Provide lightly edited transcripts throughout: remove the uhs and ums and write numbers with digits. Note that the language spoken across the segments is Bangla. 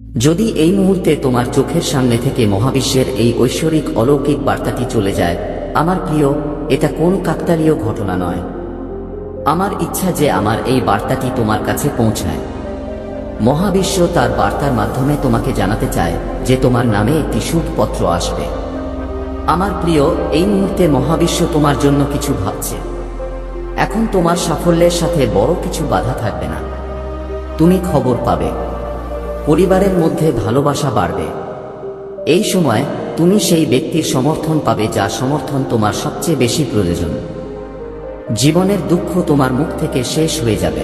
যদি এই মুহূর্তে তোমার চোখের সামনে থেকে মহাবিশ্বের এই ঐশ্বরিক অলৌকিক বার্তাটি চলে যায়, আমার প্রিয়, এটা কোন কাকতালীয় ঘটনা নয়। আমার ইচ্ছা যে আমার এই বার্তাটি তোমার কাছে পৌঁছায়। মহাবিশ্ব তার বার্তার মাধ্যমে তোমাকে জানাতে চায় যে তোমার নামে একটি শুভ পত্র আসবে। আমার প্রিয়, এই মুহূর্তে মহাবিশ্ব তোমার জন্য কিছু ভাবছে। এখন তোমার সাফল্যের সাথে বড় কিছু বাধা থাকবে না। তুমি খবর পাবে, পরিবারের মধ্যে ভালোবাসা বাড়বে। এই সময় তুমি সেই ব্যক্তির সমর্থন পাবে যার সমর্থন তোমার সবচেয়ে বেশি প্রয়োজন। জীবনের দুঃখ তোমার মুখ থেকে শেষ হয়ে যাবে।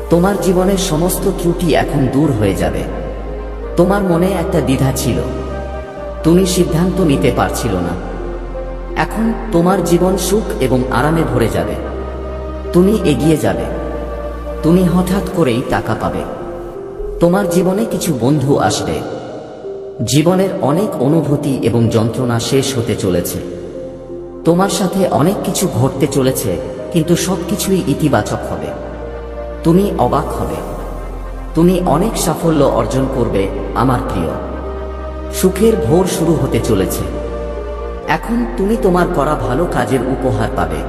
তোমার জীবনের সমস্ত ত্রুটি এখন দূর হয়ে যাবে। তোমার মনে একটা দ্বিধা ছিল, তুমি সিদ্ধান্ত নিতে পারছিল না। এখন তোমার জীবন সুখ এবং আরামে ভরে যাবে। তুমি এগিয়ে যাবে। তুমি হঠাৎ করেই টাকা পাবে। তোমার জীবনে কিছু বন্ধু আসবে। জীবনের অনেক অনুভূতি এবং যন্ত্রণা শেষ হতে চলেছে। তোমার সাথে অনেক কিছু ঘটতে চলেছে, কিন্তু সবকিছুই ইতিবাচক হবে। তুমি অবাক হবে। তুমি অনেক সাফল্য অর্জন করবে আমার প্রিয়। সুখের ভোর শুরু হতে চলেছে। এখন তুমি তোমার করা ভালো কাজের উপহার পাবে।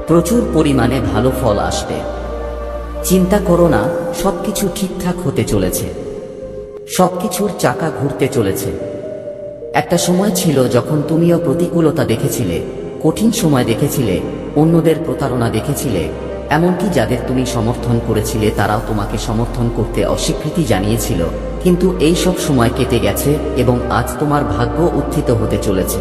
প্রচুর পরিমাণে ভালো ফল আসবে। চিন্তা করো না, সবকিছু ঠিকঠাক হতে চলেছে। সবকিছুর চাকা ঘুরতে চলেছে। একটা সময় ছিল যখন তুমিও প্রতিকূলতা দেখেছিলে, কঠিন সময় দেখেছিলে, অন্যদের প্রতারণা দেখেছিলে, এমনকি যাদের তুমি সমর্থন করেছিলে তারাও তোমাকে সমর্থন করতে অস্বীকৃতি জানিয়েছিল। কিন্তু এই সব সময় কেটে গেছে এবং আজ তোমার ভাগ্য উত্থিত হতে চলেছে।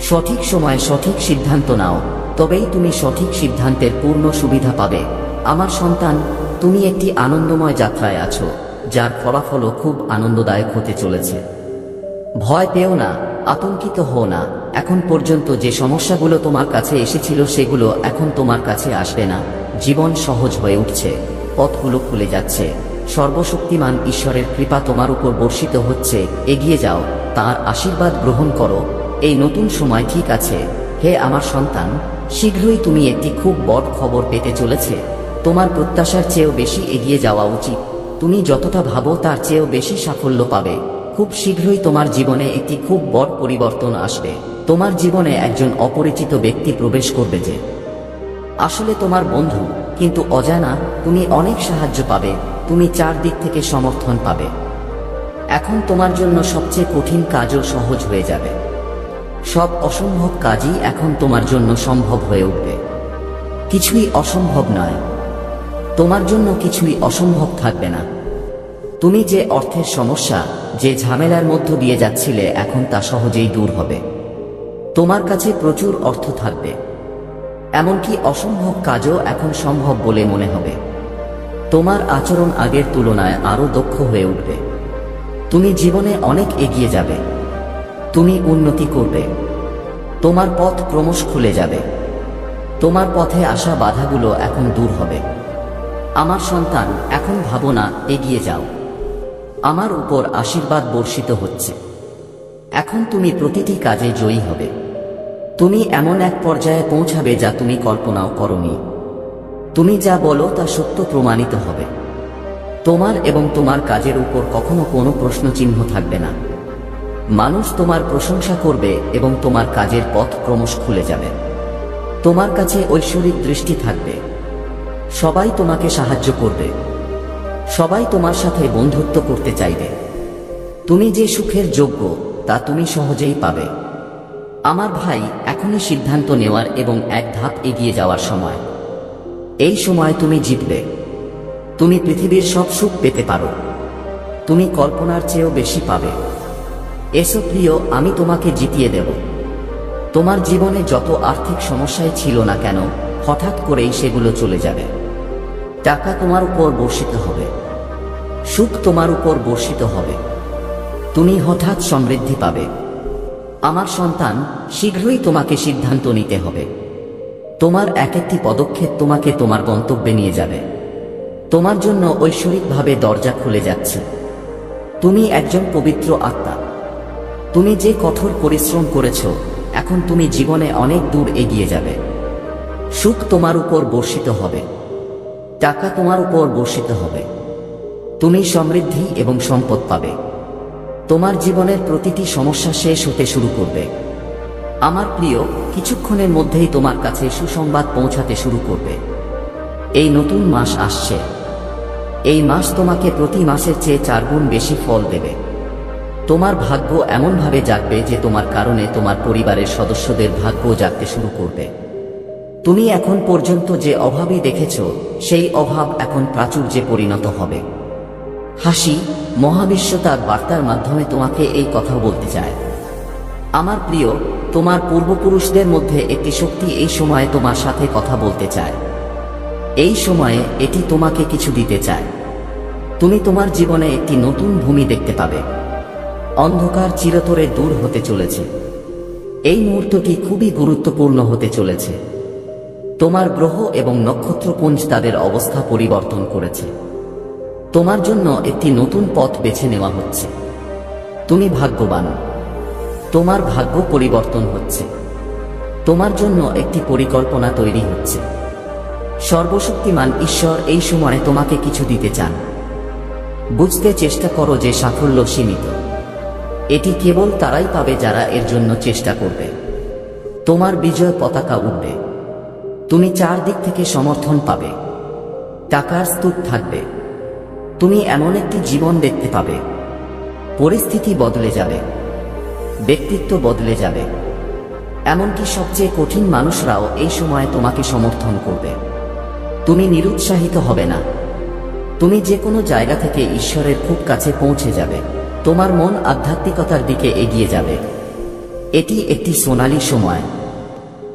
সঠিক সময়ে সঠিক সিদ্ধান্ত নাও, তবেই তুমি সঠিক সিদ্ধান্তের পূর্ণ সুবিধা পাবে। আমার সন্তান, তুমি একটি আনন্দময় যাত্রায় আছো, যার ফলাফলও খুব আনন্দদায়ক হতে চলেছে। ভয় পেও না, আতঙ্কিত হও না। এখন পর্যন্ত যে সমস্যাগুলো তোমার কাছে এসেছিল সেগুলো এখন তোমার কাছে আসবে না। জীবন সহজ হয়ে উঠছে, পথগুলো খুলে যাচ্ছে। সর্বশক্তিমান ঈশ্বরের কৃপা তোমার উপর বর্ষিত হচ্ছে। এগিয়ে যাও, তার আশীর্বাদ গ্রহণ করো। এই নতুন সময় ঠিক আছে। হে আমার সন্তান, শীঘ্রই তুমি একটি খুব বড় খবর পেতে চলেছে। তোমার প্রত্যাশার চেয়েও বেশি এগিয়ে যাওয়া উচিত। তুমি যতটা ভাবো তার চেয়েও বেশি সাফল্য পাবে। খুব শীঘ্রই তোমার জীবনে একটি খুব বড় পরিবর্তন আসবে। তোমার জীবনে একজন অপরিচিত ব্যক্তি প্রবেশ করবে যে আসলে তোমার বন্ধু, কিন্তু অজানা। তুমি অনেক সাহায্য পাবে। তুমি চারদিক থেকে সমর্থন পাবে। এখন তোমার জন্য সবচেয়ে কঠিন কাজও সহজ হয়ে যাবে। সব অসম্ভব কাজই এখন তোমার জন্য সম্ভব হয়ে উঠবে। কিছুই অসম্ভব নয়। তোমার জন্য কিছুই অসম্ভব থাকবে না। তুমি যে অর্থের সমস্যা, যে ঝামেলার মধ্য দিয়ে যাচ্ছিলে, এখন তা সহজেই দূর হবে। তোমার কাছে প্রচুর অর্থ থাকবে। এমনকি অসম্ভব কাজও এখন সম্ভব বলে মনে হবে। তোমার আচরণ আগের তুলনায় আরও দক্ষ হয়ে উঠবে। তুমি জীবনে অনেক এগিয়ে যাবে। তুমি উন্নতি করবে। তোমার পথ ক্রমশ খুলে যাবে। তোমার পথে আসা বাধাগুলো এখন দূর হবে। আমার সন্তান, এখন ভাবো না, এগিয়ে যাও। আমার উপর আশীর্বাদ বর্ষিত হচ্ছে। এখন তুমি প্রতিটি কাজে জয়ী হবে। তুমি এমন এক পর্যায়ে পৌঁছাবে যা তুমি কল্পনাও করোনি। তুমি যা বলো তা সত্য প্রমাণিত হবে। তোমার এবং তোমার কাজের উপর কখনো কোনো প্রশ্নচিহ্ন থাকবে না। মানুষ তোমার প্রশংসা করবে এবং তোমার কাজের পথ ক্রমশ খুলে যাবে। তোমার কাছে ঐশ্বরিক দৃষ্টি থাকবে। সবাই তোমাকে সাহায্য করবে। সবাই তোমার সাথে বন্ধুত্ব করতে চাইবে। তুমি যে সুখের যোগ্য তা তুমি সহজেই পাবে। আমার ভাই, এখনই সিদ্ধান্ত নেওয়ার এবং এক ধাপ এগিয়ে যাওয়ার সময়। এই সময় তুমি জিতবে। তুমি পৃথিবীর সব সুখ পেতে পারো। তুমি কল্পনার চেয়েও বেশি পাবে। এসো প্রিয়, আমি তোমাকে জিতিয়ে দেব। তোমার জীবনে যত আর্থিক সমস্যাই ছিল না কেন, হঠাৎ করেই সেগুলো চলে যাবে। টাকা তোমার উপর বর্ষিত হবে। সুখ তোমার উপর বর্ষিত হবে। তুমি হঠাৎ সমৃদ্ধি পাবে। আমার সন্তান, শীঘ্রই তোমাকে সিদ্ধান্ত নিতে হবে। তোমার এক একটি পদক্ষেপ তোমাকে তোমার গন্তব্যে নিয়ে যাবে। তোমার জন্য ঐশ্বরিকভাবে দরজা খুলে যাচ্ছে। তুমি একজন পবিত্র আত্মা। তুমি যে কঠোর পরিশ্রম করেছ, এখন তুমি জীবনে অনেক দূর এগিয়ে যাবে। সুখ তোমার উপর বর্ষিত হবে। টাকা তোমার উপর বর্ষিত হবে। তুমি সমৃদ্ধি এবং সম্পদ পাবে। তোমার জীবনের প্রতিটি সমস্যা শেষ হতে শুরু করবে। আমার প্রিয়, কিছুক্ষণের মধ্যেই তোমার কাছে সুসংবাদ পৌঁছাতে শুরু করবে। এই নতুন মাস আসছে। এই মাস তোমাকে প্রতি মাসের চেয়ে 4 গুণ বেশি ফল দেবে। তোমার ভাগ্য এমনভাবে জাগবে যে তোমার কারণে তোমার পরিবারের সদস্যদের ভাগ্য জাগতে শুরু করবে। তুমি এখন পর্যন্ত যে অভাবই দেখেছ, সেই অভাব এখন প্রাচুর্যে পরিণত হবে। হাসি, মহাবিশ্ব তার বার্তার মাধ্যমে তোমাকে এই কথা বলতে চায়। আমার প্রিয়, তোমার পূর্বপুরুষদের মধ্যে একটি শক্তি এই সময়ে তোমার সাথে কথা বলতে চায়। এই সময়ে এটি তোমাকে কিছু দিতে চায়। তুমি তোমার জীবনে একটি নতুন ভূমি দেখতে পাবে। অন্ধকার চিরতরে দূর হতে চলেছে। এই মুহূর্তটি খুবই গুরুত্বপূর্ণ হতে চলেছে। তোমার গ্রহ এবং নক্ষত্রপুঞ্জ তাদের অবস্থা পরিবর্তন করেছে। তোমার জন্য একটি নতুন পথ বেছে নেওয়া হচ্ছে। তুমি ভাগ্যবান। তোমার ভাগ্য পরিবর্তন হচ্ছে। তোমার জন্য একটি পরিকল্পনা তৈরি হচ্ছে। সর্বশক্তিমান ঈশ্বর এই সময়ে তোমাকে কিছু দিতে চান। বুঝতে চেষ্টা করো যে সাফল্য সীমিত। এটি কেবল তারাই পাবে যারা এর জন্য চেষ্টা করবে। তোমার বিজয় পতাকা উঠবে। তুমি চারদিক থেকে সমর্থন পাবে। টাকার স্তূপ থাকবে। তুমি এমন একটি জীবন দেখতে পাবে। পরিস্থিতি বদলে যাবে। ব্যক্তিত্ব বদলে যাবে। এমনকি সবচেয়ে কঠিন মানুষরাও এই সময়ে তোমাকে সমর্থন করবে। তুমি নিরুৎসাহিত হবে না। তুমি যে কোনো জায়গা থেকে ঈশ্বরের খুব কাছে পৌঁছে যাবে। তোমার মন আধ্যাত্মিকতার দিকে এগিয়ে যাবে। এটি একটি সোনালী সময়।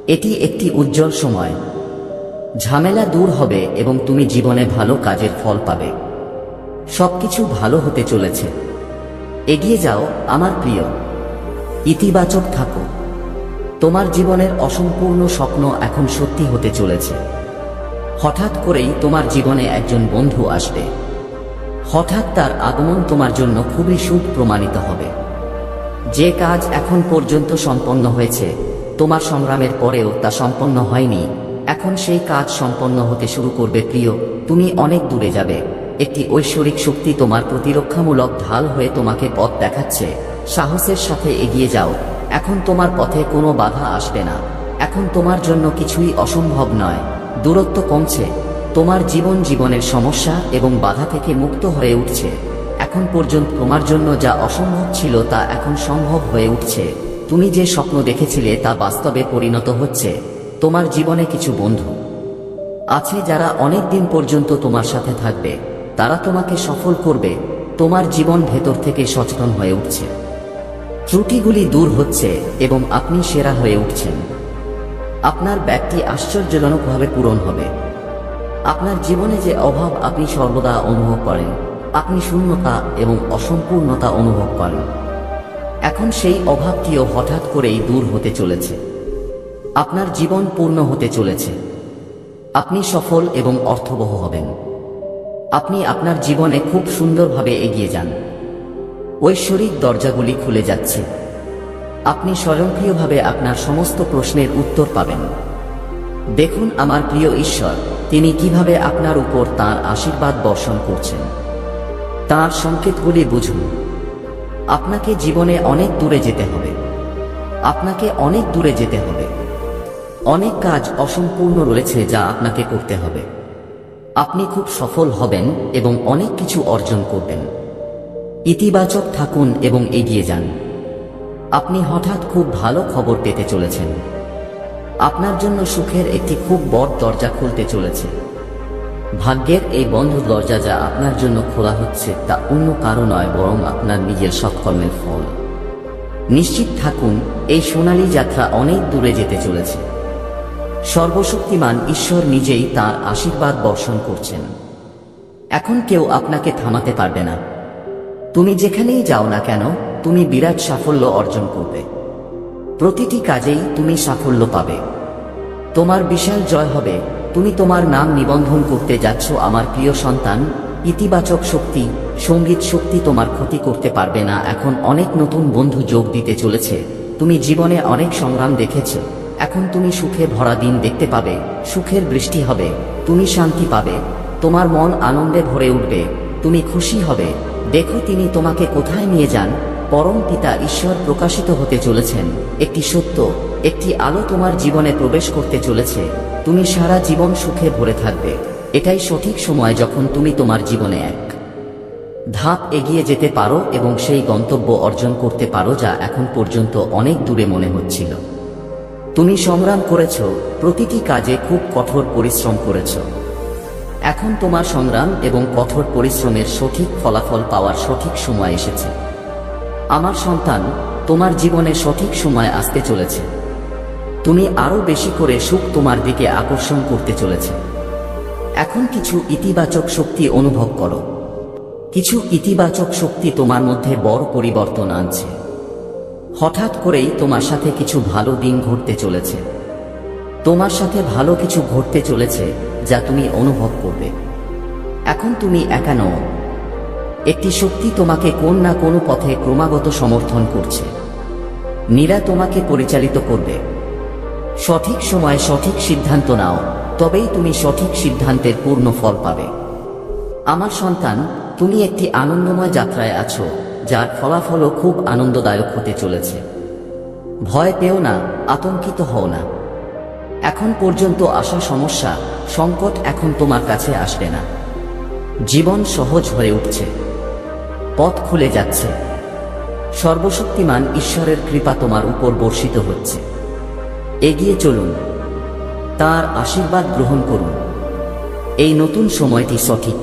এটি একটি উজ্জ্বল সময়। ঝামেলা দূর হবে এবং তুমি জীবনে ভালো কাজের ফল পাবে। সবকিছু ভালো হতে চলেছে। এগিয়ে যাও আমার প্রিয়। ইতিবাচক থাকো। তোমার জীবনের অসম্পূর্ণ স্বপ্ন এখন সত্যি হতে চলেছে। হঠাৎ করেই তোমার জীবনে একজন বন্ধু আসবে। হঠাৎ তার আগমন তোমার জন্য খুবই শুভ প্রমাণিত হবে। যে কাজ এখন পর্যন্ত সম্পন্ন হয়েছে, তোমার সংগ্রামের পরেও তা সম্পন্ন হয়নি, এখন সেই কাজ সম্পন্ন হতে শুরু করবে। প্রিয়, তুমি অনেক দূরে যাবে। একটি ঐশ্বরিক শক্তি তোমার প্রতিরক্ষামূলক ঢাল হয়ে তোমাকে পথ দেখাচ্ছে। সাহসের সাথে এগিয়ে যাও। এখন তোমার পথে কোনো বাধা আসবে না। এখন তোমার জন্য কিছুই অসম্ভব নয়। দূরত্ব কমছে। তোমার জীবনের সমস্যা এবং বাধা থেকে মুক্ত হয়ে উঠছে। এখন পর্যন্ত তোমার জন্য যা অসম্ভব ছিল তা এখন সম্ভব হয়ে উঠছে। তুমি যে স্বপ্ন দেখেছিলে তা বাস্তবে পরিণত হচ্ছে। তোমার জীবনে কিছু বন্ধু আছে যারা অনেক দিন পর্যন্ত তোমার সাথে থাকবে। তারা তোমাকে সফল করবে। তোমার জীবন ভেতর থেকে সচেতন হয়ে উঠছে। ত্রুটিগুলি দূর হচ্ছে এবং আপনি সেরা হয়ে উঠছেন। আপনার ব্যাগটি আশ্চর্যজনকভাবে পূরণ হবে। আপনার জীবনে যে অভাব আপনি সর্বদা অনুভব করেন, আপনি শূন্যতা এবং অসম্পূর্ণতা অনুভব করেন, এখন সেই অভাবটিও হঠাৎ করেই দূর হতে চলেছে। আপনার জীবন পূর্ণ হতে চলেছে। আপনি সফল এবং অর্থবহ হবেন। আপনি আপনার জীবনে খুব সুন্দরভাবে এগিয়ে যান। ঐশ্বরিক দরজাগুলি খুলে যাচ্ছে। আপনি স্বয়ংক্রিয়ভাবে আপনার সমস্ত প্রশ্নের উত্তর পাবেন। দেখুন আমার প্রিয় ঈশ্বর, তিনি কিভাবে আপনার উপর তাঁর আশীর্বাদ বর্ষণ করছেন। তাঁর সংকেতগুলি বুঝুন। আপনাকে জীবনে অনেক দূরে যেতে হবে। আপনাকে অনেক দূরে যেতে হবে। অনেক কাজ অসম্পূর্ণ রয়েছে যা আপনাকে করতে হবে। আপনি খুব সফল হবেন এবং অনেক কিছু অর্জন করবেন। ইতিবাচক থাকুন এবং এগিয়ে যান। আপনি হঠাৎ খুব ভালো খবর পেতে চলেছেন। আপনার জন্য সুখের একটি খুব বড় দরজা খুলতে চলেছে। ভাগ্যের এই বন্ধ দরজা যা আপনার জন্য খোলা হচ্ছে তা অন্য কারো নয়, বরং আপনার নিজের সৎকর্মের ফল। নিশ্চিত থাকুন, এই সোনালী যাত্রা অনেক দূরে যেতে চলেছে। সর্বশক্তিমান ঈশ্বর নিজেই তাঁর আশীর্বাদ বর্ষণ করছেন। এখন কেউ আপনাকে থামাতে পারবে না। তুমি যেখানেই যাও না কেন, তুমি বিরাট সাফল্য অর্জন করবে। প্রতিটি কাজেই তুমি সাফল্য পাবে। তোমার বিশাল জয় হবে। তুমি তোমার নাম নিবন্ধন করতে যাচ্ছ আমার প্রিয় সন্তান। ইতিবাচক শক্তি, সঙ্গীত শক্তি তোমার ক্ষতি করতে পারবে না। এখন অনেক নতুন বন্ধু যোগ দিতে চলেছে। তুমি জীবনে অনেক সংগ্রাম দেখেছ। এখন তুমি সুখে ভরা দিন দেখতে পাবে। সুখের বৃষ্টি হবে। তুমি শান্তি পাবে। তোমার মন আনন্দে ভরে উঠবে। তুমি খুশি হবে। দেখো তিনি তোমাকে কোথায় নিয়ে যান। পরম পিতা ঈশ্বর প্রকাশিত হতে চলেছেন। একটি সত্য, একটি আলো তোমার জীবনে প্রবেশ করতে চলেছে। তুমি সারা জীবন সুখে ভরে থাকবে। এটাই সঠিক সময় যখন তুমি তোমার জীবনে এক ধাপ এগিয়ে যেতে পারো এবং সেই গন্তব্য অর্জন করতে পারো যা এখন পর্যন্ত অনেক দূরে মনে হচ্ছিল। তুমি সংগ্রাম করেছ, প্রতিটি কাজে খুব কঠোর পরিশ্রম করেছ। এখন তোমার সংগ্রাম এবং কঠোর পরিশ্রমের সঠিক ফলাফল পাওয়ার সঠিক সময় এসেছে। আমার সন্তান, তোমার জীবনে সঠিক সময় আসতে চলেছে। তুমি আরো বেশি করে সুখ তোমার দিকে আকর্ষণ করতে চলেছে। এখন কিছু ইতিবাচক শক্তি অনুভব করো। কিছু ইতিবাচক শক্তি তোমার মধ্যে বড় পরিবর্তন আনছে। হঠাৎ করেই তোমার সাথে কিছু ভালো দিন ঘটতে চলেছে। তোমার সাথে ভালো কিছু ঘটতে চলেছে যা তুমি অনুভব করবে। এখন তুমি একা নও। একটি শক্তি তোমাকে কোন না কোনো পথে ক্রমাগত সমর্থন করছে। নীরা তোমাকে পরিচালিত করবে। সঠিক সময়ে সঠিক সিদ্ধান্ত নাও, তবেই তুমি সঠিক সিদ্ধান্তের পূর্ণ ফল পাবে। আমার সন্তান, তুমি একটি আনন্দময় যাত্রায় আছো, যার ফলাফলও খুব আনন্দদায়ক হতে চলেছে। ভয় পেও না, আতঙ্কিত হও না। এখন পর্যন্ত আসা সমস্যা, সংকট এখন তোমার কাছে আসবে না। জীবন সহজ হয়ে উঠছে। পথ খুলে যাচ্ছে। সর্বশক্তিমান ঈশ্বরের কৃপা তোমার উপর বর্ষিত হচ্ছে। এগিয়ে চলুন, তার আশীর্বাদ গ্রহণ করুন। এই নতুন সময়টি সঠিক।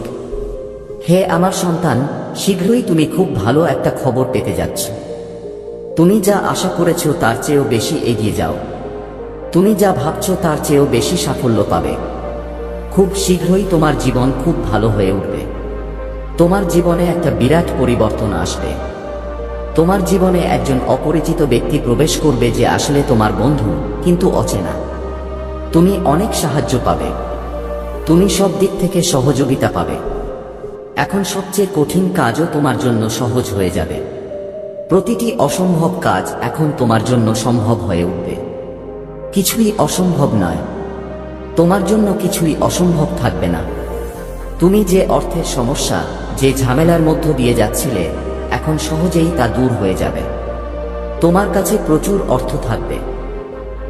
হে আমার সন্তান, শীঘ্রই তুমি খুব ভালো একটা খবর পেতে যাচ্ছ। তুমি যা আশা করেছ তার চেয়েও বেশি এগিয়ে যাও। তুমি যা ভাবছ তার চেয়েও বেশি সাফল্য পাবে। খুব শীঘ্রই তোমার জীবন খুব ভালো হয়ে উঠবে। তোমার জীবনে একটা বিরাট পরিবর্তন আসবে। তোমার জীবনে একজন অপরিচিত ব্যক্তি প্রবেশ করবে যে আসলে তোমার বন্ধু, কিন্তু অচেনা। তুমি অনেক সাহায্য পাবে। তুমি সব দিক থেকে সহযোগিতা পাবে। এখন সবচেয়ে কঠিন কাজও তোমার জন্য সহজ হয়ে যাবে। প্রতিটি অসম্ভব কাজ এখন তোমার জন্য সম্ভব হয়ে উঠবে। কিছুই অসম্ভব নয়। তোমার জন্য কিছুই অসম্ভব থাকবে না। তুমি যে অর্থের সমস্যা, যে ঝামেলার মধ্য দিয়ে যাচ্ছিলে, এখন সহজেই তা দূর হয়ে যাবে। তোমার কাছে প্রচুর অর্থ থাকবে।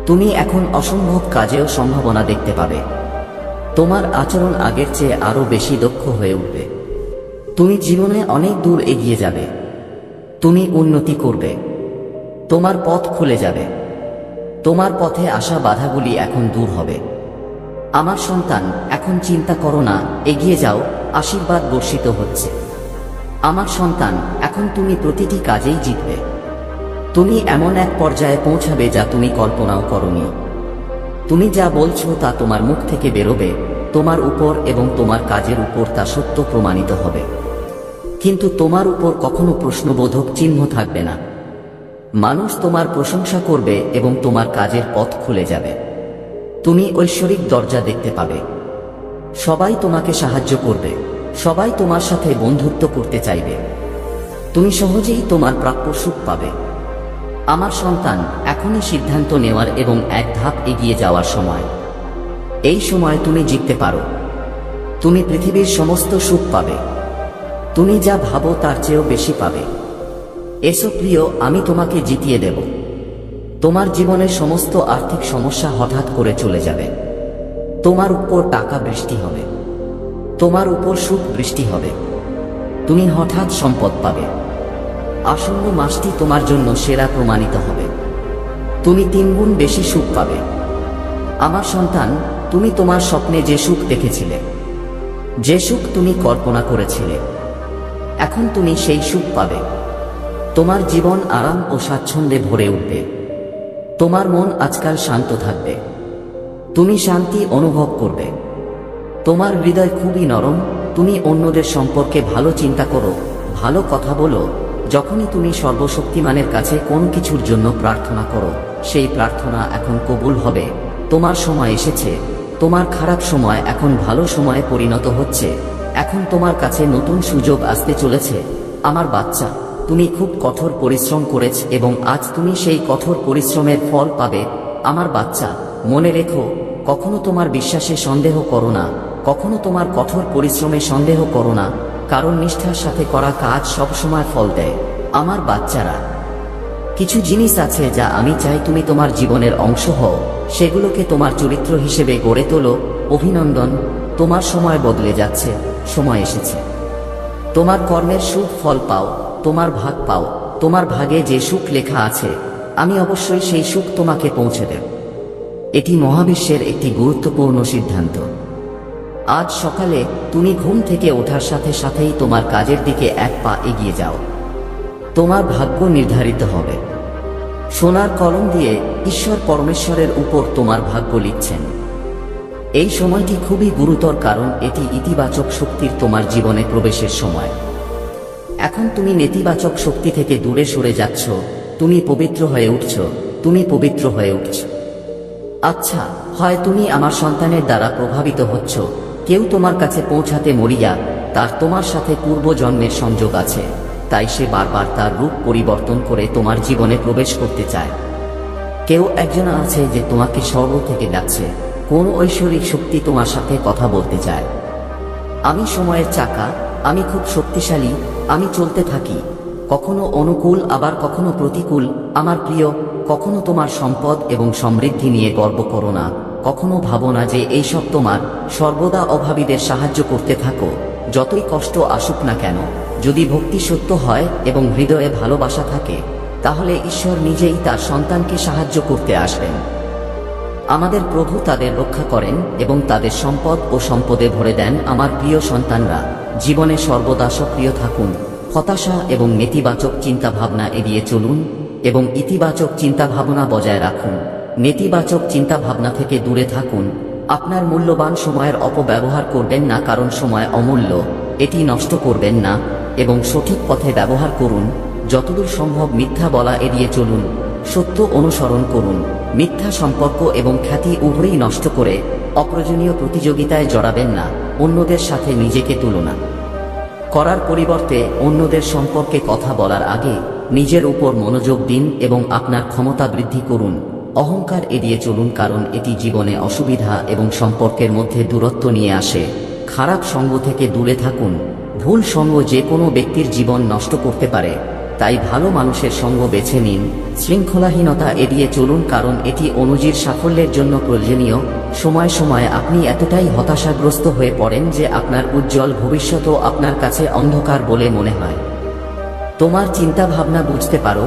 তুমি এখন অসম্ভব কাজেও সম্ভাবনা দেখতে পাবে। তোমার আচরণ আগের চেয়ে আরো বেশি দক্ষ হয়ে উঠবে। তুমি জীবনে অনেক দূর এগিয়ে যাবে। তুমি উন্নতি করবে। তোমার পথ খুলে যাবে। তোমার পথে আসা বাধাগুলি এখন দূর হবে। আমার সন্তান, এখন চিন্তা করো না, এগিয়ে যাও, আশীর্বাদ বর্ষিত হচ্ছে। আমার সন্তান, এখন তুমি প্রতিটি কাজেই জিতবে। তুমি এমন এক পর্যায়ে পৌঁছাবে যা তুমি কল্পনাও করোনি। তুমি যা বলছো তা তোমার মুখ থেকে বেরোবে, তোমার উপর এবং তোমার কাজের উপর তা সত্য প্রমাণিত হবে। কিন্তু তোমার উপর কখনো প্রশ্নবোধক চিহ্ন থাকবে না। মানুষ তোমার প্রশংসা করবে এবং তোমার কাজের পথ খুলে যাবে। তুমি ঐশ্বরিক দরজা দেখতে পাবে। সবাই তোমাকে সাহায্য করবে। সবাই তোমার সাথে বন্ধুত্ব করতে চাইবে। তুমি সহজেই তোমার প্রাপ্য সুখ পাবে। আমার সন্তান, এখনই সিদ্ধান্ত নেওয়ার এবং এক ধাপ এগিয়ে যাওয়ার সময়। এই সময় তুমি জিততে পারো। তুমি পৃথিবীর সমস্ত সুখ পাবে। তুমি যা ভাবো তার চেয়েও বেশি পাবে। এসো প্রিয়, আমি তোমাকে জিতিয়ে দেব। তোমার জীবনের সমস্ত আর্থিক সমস্যা হঠাৎ করে চলে যাবে। তোমার উপর টাকা বৃষ্টি হবে। তোমার উপর সুখ বৃষ্টি হবে। তুমি হঠাৎ সম্পদ পাবে। আসন্ন মাসটি তোমার জন্য সেরা প্রমাণিত হবে। তুমি 3 গুণ বেশি সুখ পাবে। আমার সন্তান, তুমি তোমার স্বপ্নে যে সুখ দেখেছিলে, যে সুখ তুমি কল্পনা করেছিলে, এখন তুমি সেই সুখ পাবে। তোমার জীবন আরাম ও স্বাচ্ছন্দ্যে ভরে উঠবে। তোমার মন আজকাল শান্ত থাকবে। তুমি শান্তি অনুভব করবে। তোমার হৃদয় খুবই নরম। তুমি অন্যদের সম্পর্কে ভালো চিন্তা করো, ভালো কথা বলো। যখনই তুমি সর্বশক্তিমানের কাছে কোন কিছুর জন্য প্রার্থনা করো, সেই প্রার্থনা এখন কবুল হবে। তোমার সময় এসেছে। তোমার খারাপ সময় এখন ভালো সময়ে পরিণত হচ্ছে। এখন তোমার কাছে নতুন সুযোগ আসতে চলেছে। আমার বাচ্চা, তুমি খুব কঠোর পরিশ্রম করেছ এবং আজ তুমি সেই কঠোর পরিশ্রমের ফল পাবে। আমার বাচ্চা, মনে রেখো, কখনো তোমার বিশ্বাসে সন্দেহ করো না। কখনো তোমার কঠোর পরিশ্রমে সন্দেহ করো না। কারণ নিষ্ঠার সাথে করা কাজ সবসময় ফল দেয়। আমার বাচ্চারা, কিছু জিনিস আছে যা আমি চাই তুমি তোমার জীবনের অংশ হও, সেগুলোকে তোমার চরিত্র হিসেবে গড়ে তোলো। অভিনন্দন, তোমার সময় বদলে যাচ্ছে, সময় এসেছে। তোমার কর্মের সুখ ফল পাও, তোমার ভাগ পাও। তোমার ভাগে যে সুখ লেখা আছে, আমি অবশ্যই সেই সুখ তোমাকে পৌঁছে দেব। এটি মহাবিশ্বের একটি গুরুত্বপূর্ণ সিদ্ধান্ত। আজ সকালে তুমি ঘুম থেকে ওঠার সাথে সাথেই তোমার কাজের দিকে এক পা এগিয়ে যাও। তোমার ভাগ্য নির্ধারিত হবে। সোনার কলম দিয়ে ঈশ্বর পরমেশ্বরের উপর তোমার ভাগ্য লিখছেন। এই সময়টি খুবই গুরুতর, কারণ এটি ইতিবাচক শক্তির তোমার জীবনে প্রবেশের সময়। এখন তুমি নেতিবাচক শক্তি থেকে দূরে সরে যাচ্ছ। তুমি পবিত্র হয়ে উঠছ, তুমি পবিত্র হয়ে উঠছ। আচ্ছা, হয় তুমি আমার সন্তানের দ্বারা প্রভাবিত হচ্ছ, কেউ তোমার কাছে পৌঁছাতে মরিয়া তার তোমার সাথে পূর্বজন্মের সংযোগ আছে, তাই সে বারবার তার রূপ পরিবর্তন করে তোমার জীবনে প্রবেশ করতে চায়। কেউ একজন আছে যে তোমাকে স্বর্গ থেকে ডাকছে, কোন ঐশ্বরিক শক্তি তোমার সাথে কথা বলতে চায়। আমি সময়ের চাকা, আমি খুব শক্তিশালী, আমি চলতে থাকি, কখনো অনুকূল আবার কখনো প্রতিকূল। আমার প্রিয়, কখনো তোমার সম্পদ এবং সমৃদ্ধি নিয়ে গর্ব করো না, কখনো ভাবো না যে এইসব তোমার। সর্বদা অভাবীদের সাহায্য করতে থাকো, যতই কষ্ট আসুক না কেন। যদি ভক্তি সত্য হয় এবং হৃদয়ে ভালোবাসা থাকে, তাহলে ঈশ্বর নিজেই তার সন্তানকে সাহায্য করতে আসবেন। আমাদের প্রভু তাদের রক্ষা করেন এবং তাদের সম্পদ ও সম্পদে ভরে দেন। আমার প্রিয় সন্তানরা, জীবনে সর্বদা সক্রিয় থাকুন। হতাশা এবং নেতিবাচক চিন্তাভাবনা এড়িয়ে চলুন এবং ইতিবাচক চিন্তাভাবনা বজায় রাখুন। নেতিবাচক চিন্তাভাবনা থেকে দূরে থাকুন। আপনার মূল্যবান সময়ের অপব্যবহার করবেন না, কারণ সময় অমূল্য। এটি নষ্ট করবেন না এবং সঠিক পথে ব্যবহার করুন। যতদূর সম্ভব মিথ্যা বলা এড়িয়ে চলুন, সত্য অনুসরণ করুন। মিথ্যা সম্পর্ক এবং খ্যাতি উভয়ই নষ্ট করে অপ্রয়োজনীয় প্রতিযোগিতায় জড়াবেন না। অন্যদের সাথে নিজেকে তুলনা করার পরিবর্তে অন্যদের সম্পর্কে কথা বলার আগে নিজের উপর মনোযোগ দিন এবং আপনার ক্ষমতা বৃদ্ধি করুন। অহংকার এড়িয়ে চলুন, কারণ এটি জীবনে অসুবিধা এবং সম্পর্কের মধ্যে দূরত্ব নিয়ে আসে। খারাপ সঙ্গ থেকে দূরে থাকুন। ভুল সঙ্গ যে কোনো ব্যক্তির জীবন নষ্ট করতে পারে, তাই ভালো মানুষের সঙ্গ বেছে নিন। শৃঙ্খলাহীনতা এড়িয়ে চলুন, কারণ এটি অনুযায়ীর সাফল্যের জন্য প্রয়োজনীয়। সময় সময় আপনি এতটাই হতাশাগ্রস্ত হয়ে পড়েন যে আপনার উজ্জ্বল ভবিষ্যৎও আপনার কাছে অন্ধকার বলে মনে হয়। তোমার চিন্তাভাবনা বুঝতে পারো।